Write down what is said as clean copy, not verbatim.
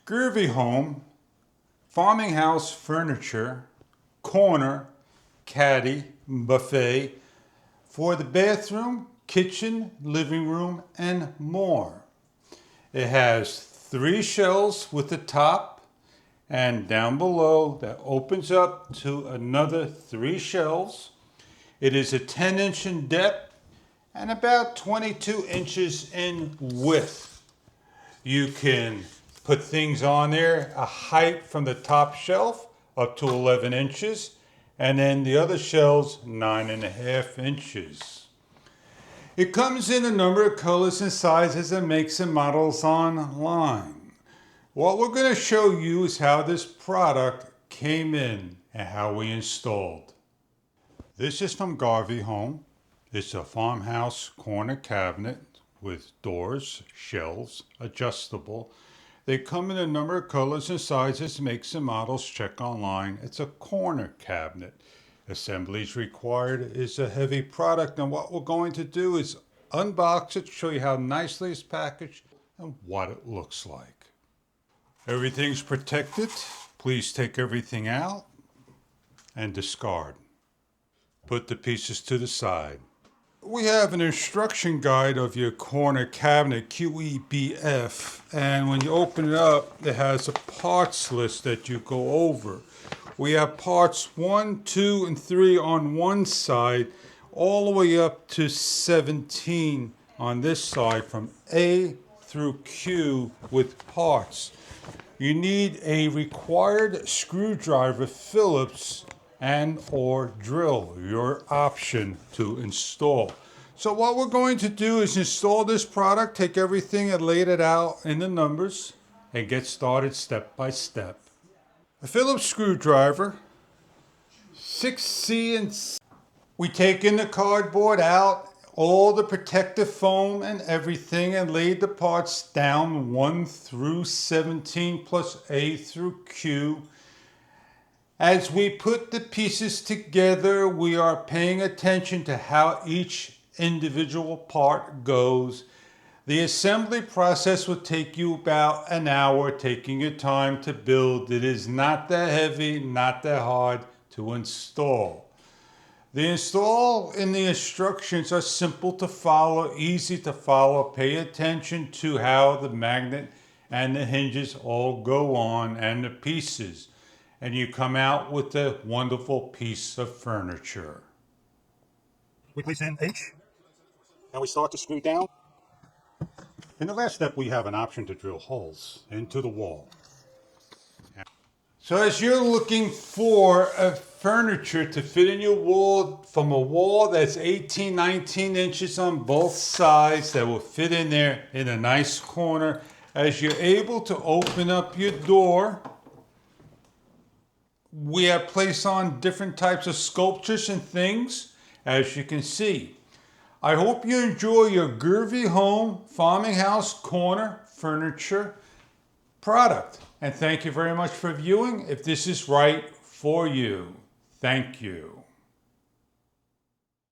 GarveeHome, Farmhouse furniture, corner, caddy, buffet for the bathroom, kitchen, living room, and more. It has 3 shelves with the top and down below that opens up to another 3 shelves. It is a 10-inch in depth and about 22 inches in width. You can put things on there, a height from the top shelf up to 11 inches, and then the other shelves 9.5 inches. It comes in a number of colors and sizes and makes and models online. What we're going to show you is how this product came in and how we installed. This is from GarveeHome. It's a farmhouse corner cabinet with doors, shelves, adjustable. They come in a number of colors and sizes, makes and models, check online. It's a corner cabinet. Assemblies required. Is a heavy product, and what we're going to do is unbox it, show you how nicely it's packaged and what it looks like. Everything's protected. Please take everything out and discard. Put the pieces to the side. We have an instruction guide of your corner cabinet, QEBF, and when you open it up, it has a parts list that you go over. We have parts 1, 2, and 3 on one side, all the way up to 17 on this side, from A through Q with parts. You need a required screwdriver, Phillips, and or drill, your option to install. So what we're going to do is install this product, take everything and lay it out in the numbers and get started step by step. A Phillips screwdriver, 6C and C. We take in the cardboard out, all the protective foam and everything, and laid the parts down 1 through 17 plus A through Q. As we put the pieces together, we are paying attention to how each individual part goes. The assembly process will take you about an hour, taking your time to build. It is not that heavy, not that hard to install. The install and the instructions are simple to follow, easy to follow. Pay attention to how the magnet and the hinges all go on and the pieces. And you come out with a wonderful piece of furniture. We place in H, and we start to screw down. In the last step, we have an option to drill holes into the wall. So as you're looking for a furniture to fit in your wall, from a wall that's 18, 19 inches on both sides, that will fit in there in a nice corner, as you're able to open up your door, we have placed on different types of sculptures and things, as you can see. I hope you enjoy your GarveeHome Farmhouse Corner Furniture product. And thank you very much for viewing if this is right for you. Thank you.